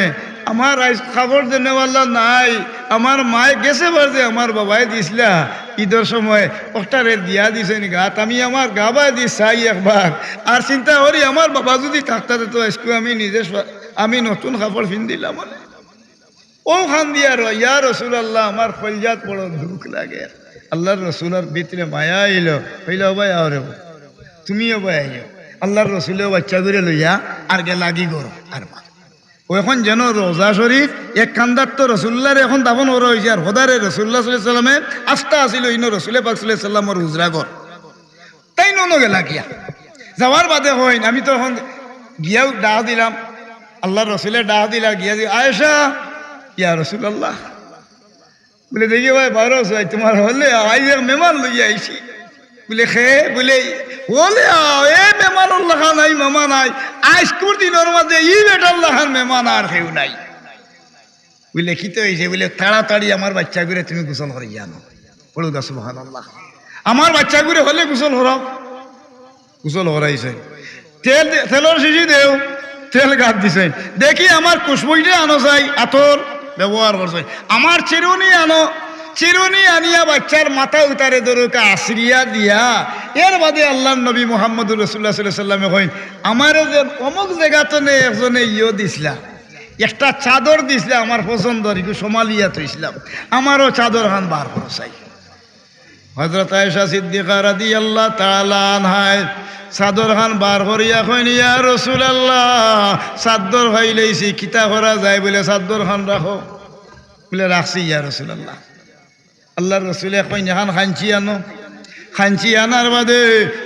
আমার খাবার দেনেওয়ালা নাই আমার মায়ে গেছে বার যে আমার বাবাই দিছিলা ঈদের সময় ওটারে দিয়া দিছেন গাত আমি আমার গা বাই দি চাই একবার আর চিন্তা করি আমার বাবা যদি থাকতে তো আজকে আমি নিজে আমি নতুন কাপড় দিলাম মানে ও খান দিয়া ইয়া রসুল্লাহ আমার ফলজাত বড় দুঃখ লাগে আল্লাহর রসুলের ভিতরে মায়া আইল হইল ভাই আর তুমিও ভাই আইও আল্লাহর রসুলেও বাচ্চা করে লইয়া আর গে লাগি গরো আর মা ও এখন যেন রোজা শরীফ এক কান্দার তো রসুল্লাহর এখন দাফন ওরা হয়েছে আর হদারে রসুল্লাহ সাল্লাহ সাল্লামে আস্থা আসিল ইন রসুলে পাক সাল্লাহ সাল্লামর হুজরা ঘর তাই নন গেলা গিয়া যাওয়ার বাদে হইন আমি তো এখন গিয়াও ডাহ দিলাম আল্লাহর রসুলের ডাহ দিলা গিয়া দি আয়েশা ইয়া রসুল্লাহ বলে দেখি ভাই বারো সাই তোমার হলে আই মেমান লইয়া আইছি বলে খে বলে বলে এ মেমান আল্লাহ নাই মামা নাই আজকুর দিনের মাঝে ই বেটাল্লাহ মেমান আর কেউ নাই বুঝলে কি তো হয়েছে বলে তাড়াতাড়ি আমার বাচ্চা করে তুমি গোসল করে জানো পড়ুক সুবহানাল্লাহ আমার বাচ্চা করে হলে গোসল হরাও গোসল হরাইছে তেলের শিশি দেও তেল গাত দিছে দেখি আমার কুশবইটা আনো চাই আতর ব্যবহার করছে আমার চিরুনি আনো চিরুনি আনিয়া বাচ্চার মাথা উতারে দরুকা আশ্রিয়া দিয়া এর বাদে আল্লাহ নবী মুহাম্মদুর রাসূলুল্লাহ সাল্লাল্লাহু আলাইহি ওয়াসাল্লামে কইন আমার যে অমুক জায়গাতে একজনে দিছিলা একটা চাদর দিছিলা আমার পছন্দর ইগু সোমালিয়া থইছিলাম আমারও চাদর খান বার করো চাই হযরত আয়েশা সিদ্দিকা রাদিয়াল্লাহু তাআলা আনহা চাদর খান বার করিয়া কইন ইয়া রাসূলুল্লাহ চাদর হইলেইছি কিতা করা যায় বলে চাদর খান রাখো বলে রাখছি ইয়া রাসূলুল্লাহ আল্লাহর রসুলে কইন এখন খাঞ্চি আনার বাদে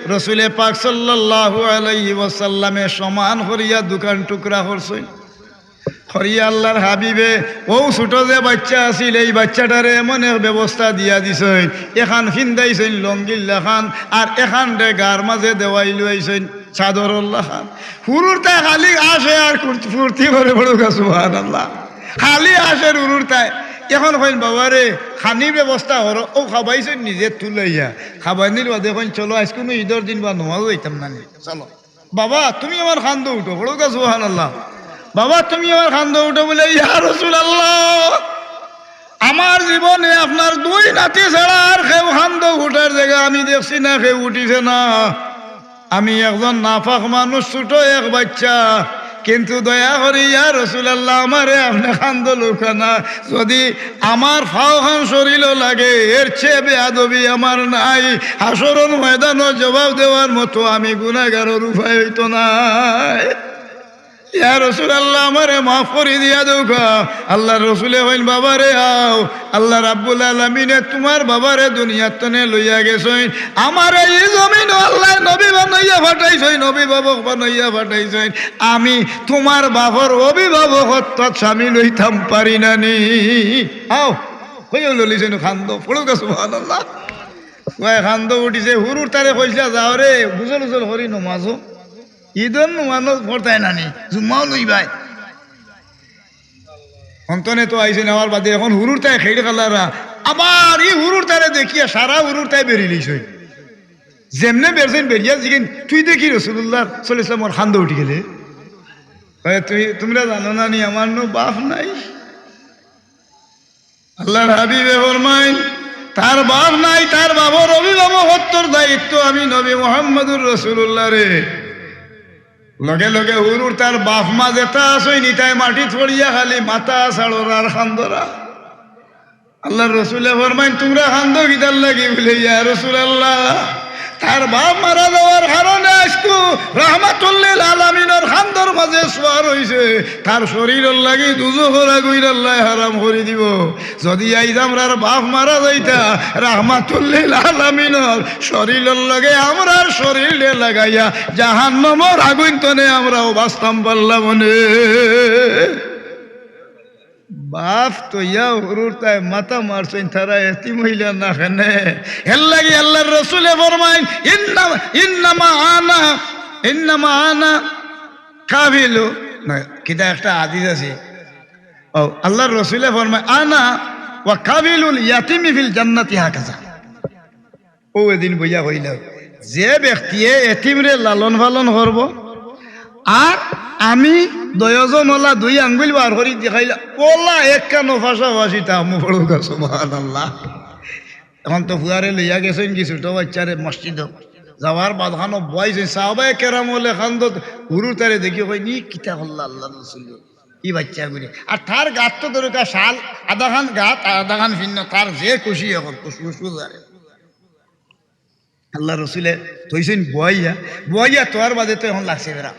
রসুলে পাক সাল্লাল্লাহু আলাইহি ওয়াসাল্লামে সমান করিয়া দোকান টুকরা করছেন করিয়া আল্লাহর হাবিবে ও ছোট যে বাচ্চা আছিল এই বাচ্চাটারে এমন এক ব্যবস্থা দিয়া দিছেন এখান ফিন্দাইছেন লঙ্গিল্লা খান আর এখান রে গার মাঝে দেওয়াই লইছেন চাদরুল্লাহ খান হুরুরটা খালি আসে আর ফুর্তি করে বড় সুবহানাল্লাহ খালি আসে হুরুরটায় এখন কইন বাবারে খানি ব্যবস্থা হরো ও খাবাইছেন নিজে তুলাইয়া খাবাইনির বাদে কইন চলো আজ কোনো ঈদের দিন বা নমাজ হইতাম না চলো বাবা তুমি আমার খান্দ উঠো বড় সুবহানাল্লাহ বাবা তুমি আমার খান্দ উঠো বলে ইয়া রাসূলুল্লাহ আমার জীবনে আপনার দুই নাতি ছাড়া আর কেউ খান্দ উঠার জায়গা আমি দেখছি না কেউ উঠিছে না আমি একজন নাফাক মানুষ ছোট এক বাচ্চা কিন্তু দয়া করি ইয়া রাসূলুল্লাহ আমারে আপনি খান্দ লোকানা যদি আমার ফাও খান শরীর লাগে এর চেয়ে বেয়াদবি আমার নাই হাসরের ময়দানে জবাব দেওয়ার মতো আমি গুনাহগারের উপায় হইতো নাই ইয়া রাসূলুল্লাহ আমারে মাফ করে দিয়া দৌকা আল্লাহর রসুলে হইন বাবারে আও আল্লাহ রাব্বুল আলামিনে তোমার বাবারে দুনিয়ার তনে লইয়া গেছেন আমার এই জমিন আল্লাহ নবী বানাইয়া পাঠাইছেন অভিভাবক বানাইয়া পাঠাইছেন আমি তোমার বাবার অভিভাবকত্ব শামিল হইতাম পারি না নি আও কইও ললিছেন খান্দ পড়ুক সুবহানাল্লাহ ওই খান্দ উঠিছে হুরুর তারে কইলা যাও রে গুজল গুজল করি নমাজো ঈদন মানুষ পড়তায় নানি জুম্মাও লই ভাই অন্তনে তো আইসে নেওয়ার বাদে এখন হুরুর তাই খেড়ে খালারা আবার এই হুরুর তারে দেখিয়া সারা হুরুর তাই বেরিয়ে লিস যেমনে বেরছেন বেরিয়া জিগেন তুই দেখি রাসূলুল্লাহ সাল্লাল্লাহু আলাইহি ওয়াসাল্লাম খান্দ উঠি গেলে তোমরা জানো না নি আমার নো বাপ নাই আল্লাহর হাবিবে ফরমাইন তার বাপ নাই, তার বাবার অভিভাবকত্বর দায়িত্ব আমি নবী মুহাম্মদুর রাসূলুল্লাহ রে। লগে লগে হুরুর তার বাপ মা যেটা আসই নি তাই মাটি ছড়িয়া খালি মাথা ছাড়র আর খান্দরা। আল্লাহর রসুলে ফরমাইন তোমরা খান্দ গিদার লাগি বলে ইয়া রাসূলুল্লাহ তার বাপ মারা যাওয়ার কারণে আজকু রাহমাতুল্লিল আলামিনের খান্দর মাঝে সোয়ার হইছে, তার শরীরের লাগি দুজখের আগুন আল্লাহ হারাম করে দিব। যদি আইজ আমরার বাপ মারা যাইতা রাহমাতুল্লিল আলামিনের শরীরের লাগে আমরার শরীরে লাগাইয়া জাহান্নামের আগুন তনে আমরাও বাঁচতাম পারলাম মনে। বাপ তো ইয়া হুরুর তাই মাথা মারছেন তারা এতি মহিলা না খানে এর লাগে আল্লাহর রসুলে ফরমাইন ইন্নামা আনা কাবিলু না কিটা একটা হাদিস আছে। ও আল্লাহর রসুলে ফরমায় আনা ওয়া কাবিলুল ইয়াতিমি ফিল জান্নাতি হাকাজা। ও এদিন বইয়া হইল যে ব্যক্তিয়ে এতিমরে লালন পালন করব আর আমি দয়জনলা দুই আঙ্গুল বার করি দেখাইলা ওলা এক কানো পাশাপাশি তা মুখড়া সুবহানাল্লাহ। এখন তো ফুয়ারে লইয়া গেছেন কি ছোট বাচ্চারে মসজিদ যাওয়ার বাদখানো বয়সে সাহাবায়ে কেরাম হলে খান তো হুরু তারে দেখি কই নি কিতা হল্লা আল্লাহ রসুল ই বাচ্চা গুলি আর তার গাত তো দরকার শাল আধা খান গাত আধা খান ভিন্ন তার যে খুশি এখন খুশবু যারে আল্লাহ রসুলে তৈছেন বইয়া তোর বাদে তো এখন লাগছে বেড়া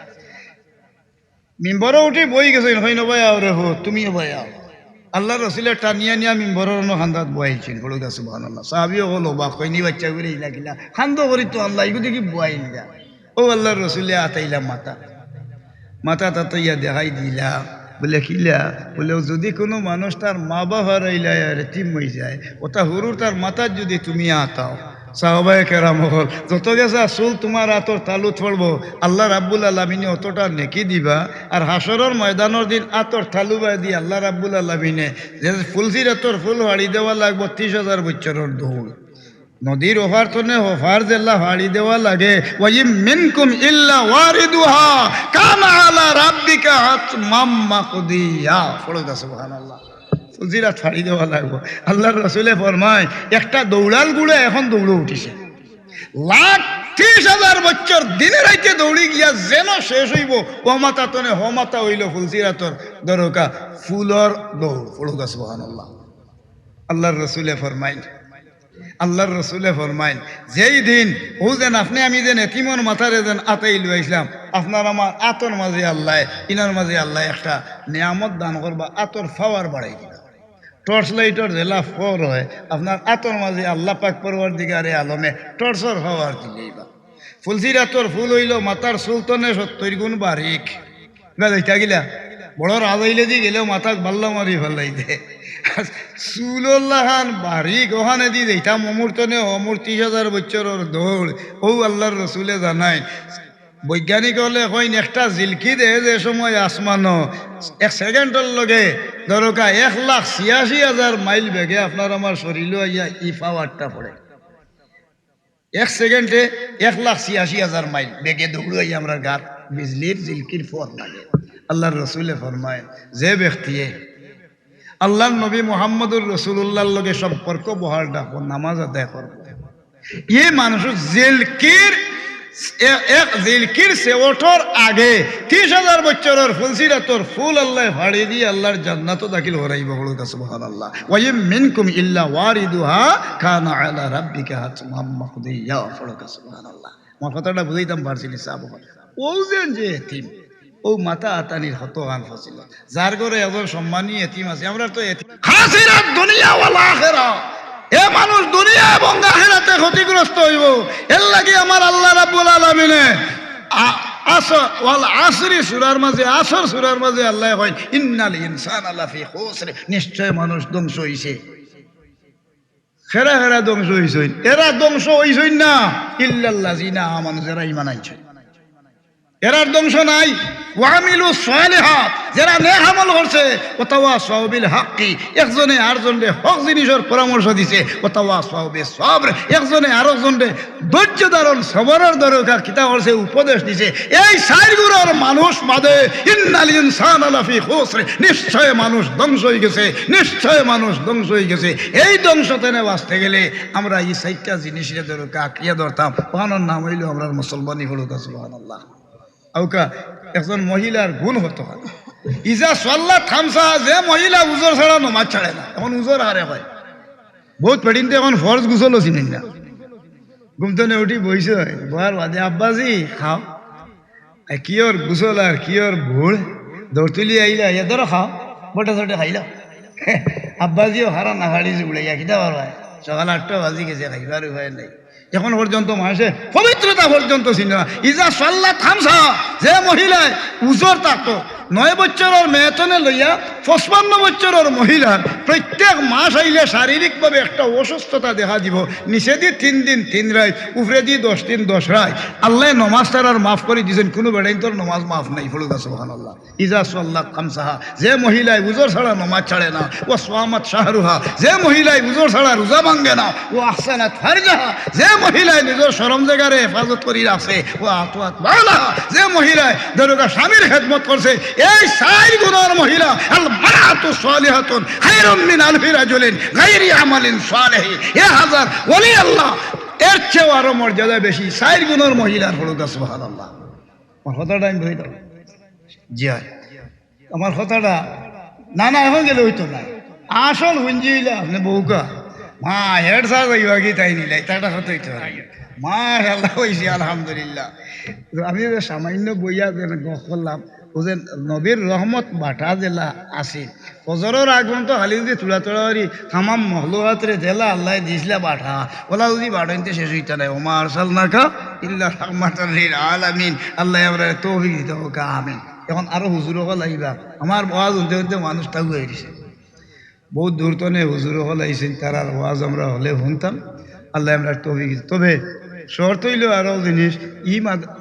মিম্বরও উঠে বই গেছেন হয় না বয়া রে হো তুমিও বয়াও। আল্লাহ রসুলে টানিয়া নিয়া মিম্বরের খান্দাত বয়াইছেন বড় গা সুবহানাল্লাহ। সাহাবিও হলো বা কইনি বাচ্চা করে ইলা কিলা খান্দ করি তো আল্লাহ এগুলো কি বয়াই নিলা। ও আল্লাহর রসুলে আতাইলাম মাথা তাতাইয়া দেখাই দিলা বলে কিলা বলে যদি কোনো মানুষ তার মা বাবা হারাইলা রেতিম হয়ে যায় ওটা হুরুর তার মাথার যদি তুমি আতাও সাহাবায়ে কেরাম হল যত গেছে চুল তোমার আতর তালুত পড়বো আল্লাহ রাব্বুল আলামিনে অতটা নেকি দিবা। আর হাসরের ময়দানের দিন আতর তালু বাই দিয়ে আল্লাহ রাব্বুল আলামিনে যে ফুলসির আতর ফুল হাড়ি দেওয়া লাগবো 30,000 বছরের দৌড় নদীর ওভার তনে ওভার জেলা হাড়ি দেওয়া লাগে ওয়াইম মিনকুম ইল্লা ওয়ারিদুহা কানা আলা রাব্বিকা হাতমাম মাকদিয়া পড়ো সুবহানাল্লাহ। ফুলসিরা ছাড়ি দেওয়া লাগবো। আল্লাহর রসুলে ফরমায় একটা দৌড়াল গুড়ে এখন দৌড়ে উঠিছে 30,000 বছর দিনে রাইতে দৌড়ি গিয়া যেন শেষ হইব ও মাতা তনে হ মাতা হইল ফুলসিরাতর দরকা ফুলর দৌড় পড়ুকা সুবহানাল্লাহ। আল্লাহর রসুলে ফরমাইন যেই দিন ও যেন আপনি আমি যেন এতিমর মাথারে যেন আতাই লইছিলাম আপনার আমার আতর মাঝে আল্লাহ ইনার মাঝে আল্লাহ একটা নিয়ামত দান করবা আতর পাওয়ার বাড়াই দিবা। টর্চ লাইটর জেলা ফর হয় আপনার আতর মাঝে আল্লাহ পাক পরওয়ারদিগারে আলমে টর্চর পাওয়ার দিলেইবা। ফুলসির আতর ফুল হইল মাথার সুলতনে 70 গুণ বারিক দেখা গিলা বড় রাজাইলে দি গেলেও মাথাক বাল্লা মারি ফেলাই দে সুল্লাহান বারিক ওখানে দি দেইতাম অমূর্তনে অমূর 30,000 বছরের দৌড়। ও আল্লাহর রসুলে জানাই বৈজ্ঞানিক হলে কইন একটা জিলকি দেহে যে সময় আসমানো 1 সেকেন্ডের লগে দরকার 1,86,000 মাইল বেগে আপনার আমার শরীরে আইয়া ই পাওয়ারটা পড়ে 1 সেকেন্ডে 1,86,000 মাইল বেগে দৌড়াই আমরা গাত বিজলির জিলকির ফর লাগে। আল্লাহর রসুলে ফরমায় যে ব্যক্তিয়ে আল্লাহর নবী মুহাম্মদুর রাসূলুল্লাহর লগে সম্পর্ক বহাল রাখবো নামাজ আদায় করবো এই মানুষ জিলকির সেওঠর আগে 30,000 বছরের ফুলসিরাতর ফুল আল্লাহ ফাড়ি দিয়ে আল্লাহর জান্নাত দাখিল হরাইব বলুকা সুবহানাল্লাহ। ওয়াইম মিনকুম ইল্লা ওয়ারিদুহা কানা আলা রাব্বিকা হাতমাম মাকদিয়া বলুকা সুবহানাল্লাহ। আমার কথাটা বুঝাইতাম পারছিনি সাহাবা ও যে এতিম ও মাতা আতানির হত গান ফসিল যার ঘরে এজন সম্মানী এতিম আছে আমরা তো এতিম খাসিরাত দুনিয়া ওয়াল আখিরা এ মানুষ দুনিয়া এবং আখিরাতে ক্ষতিগ্রস্ত হইব। এর লাগি আমার আল্লাহ রাব্বুল আলামিনে আসরি সূরার মাঝে আল্লাহ কয় ইন্নাল ইনসানা লাফি খুসর নিশ্চয় মানুষ ধ্বংস হইছে। খেরা ধ্বংস হইছে এরা ধ্বংস হইছে না ইল্লাল্লাযিনা আমানু যারা ঈমান আনছে এরার ধ্বংস নাই। ওয়ামিলু সালিহাত, যারা নেক আমল করছে, ওয়াতাওয়াসাউ বিল হাক্কি, একজনে আরেকজনকে হক জিনিসের পরামর্শ দিছে, ওয়াতাওয়াসাউ বিস সাবর, একজনে আরেকজনকে ধৈর্য ধারণ সবরের দরকার কিতা করছে উপদেশ দিছে। এই চারগুলোর মানুষ বাদে ইন্নাল ইনসানা লাফি খুসর, নিশ্চয় মানুষ ধ্বংস হয়ে গেছে, নিশ্চয় মানুষ ধ্বংস হয়ে গেছে। এই ধ্বংস থেকে বাঁচতে গেলে আমরা এই চারটা জিনিসের দরকার আঁকড়িয়ে ধরতাম। ওখানোর নাম হইল আমরা মুসলমানি হলো। সুবহানাল্লাহ। আউকা একজন মহিলার গুণ হতো ইজা সাল্লা থামসা, যে মহিলা উজোর ছাড়া নমাজ ছাড়ে না, এখন উজোর হারে হয় বহুত পেডিনতে এখন ফরজ গুছল চিনেন না, ঘুমতনে উঠি বইছে বয়ার বাদে আব্বাজি খাও, কিয়র গুছল আর কিয়র ভুল দৌড় তুলি আইলা ইয়া ধরো খাও, বটে চটে খাইল আব্বাজিও হারা না হাড়িছে উড়াইয়া কিতা পারবা, সকাল 8টা বাজি গেছে, খাইবার উপায় নাই। এখন পর্যন্ত মানুষের পবিত্রতা পর্যন্ত ছিল না। ইজা সাল্লা থামসা, যে মহিলায় উজোর থাকতো 9 বছরের মেয়েতনে লইয়া 55 বছরের মহিলার প্রত্যেক মাস আইলে শারীরিকভাবে একটা অসুস্থতা দেখা দিব। নিচে দিয়ে 3 দিন 3 রাত, উপরে দিয়ে 10 দিন 10 রাত। আল্লাহ নমাজ তার মাফ করে দিয়েছেন, কোনো বেড়াইন তোর নমাজ মাফ নাই। ফলুদা সুবহানাল্লাহ। ইজা সাল্লা খামসাহা, যে মহিলায় উজোর ছাড়া নমাজ ছাড়ে না, ও সামাত শাহরুহা, যে মহিলায় উজোর ছাড়া রোজা ভাঙ্গে না, ও আহসানাত ফারজাহা, যে মহিলায় নিজের শরম জায়গারে হেফাজত করি রাখছে, ও আতওয়াত বালাহা, যে মহিলায় দরগা স্বামীর খেদমত করছে। এই 4 গুণের মহিলা আল মারাতু সালিহাতুন খায়রুম মিন আলফি রাজুলিন গায়রি আমালিন সালিহ, 1000 ওলি আল্লাহ এর চেয়ে আরো মর্যাদা বেশি 4 গুণের মহিলার হলুকা। সুবহানাল্লাহ। আমার কথাটা আমি বই দাও জি হয়, আমার কথাটা না না এখন গেলে হইতো না, আসল হুঞ্জি হইলে আপনি বউকা মা হেড সাজ হইবা কি তাই নিলাই তাটা হতে হইতে পারে। মা আল্লাহ হয়েছি আলহামদুলিল্লাহ। আমি সামান্য বইয়া করলাম ও যে নবীর রহমত বাটা জেলা আছে, ফজরের আগমন তো খালি যদি তুলা তোড়ারি তামাম মহলুয়াতরে জেলা আল্লাহ দিয়েছিলা বাটা, ওলা যদি বাটাইতে শেষ হইতে নাই। ওমা আরসালনাকা ইল্লা রাহমাতাল লিল আলামিন, আল্লাহ আমরা তৌফিক দিতে হোক, আমিন। এখন আরো হুজুর হল আইবা, আমার ওয়াজ শুনতে শুনতে মানুষ তাগু হয়ে দিছে, বহুত দূর তনে হুজুর হল আইছেন, তার ওয়াজ আমরা হলে শুনতাম। আল্লাহ আমরা তৌফিক। তবে শর্ত হইল আরো জিনিস,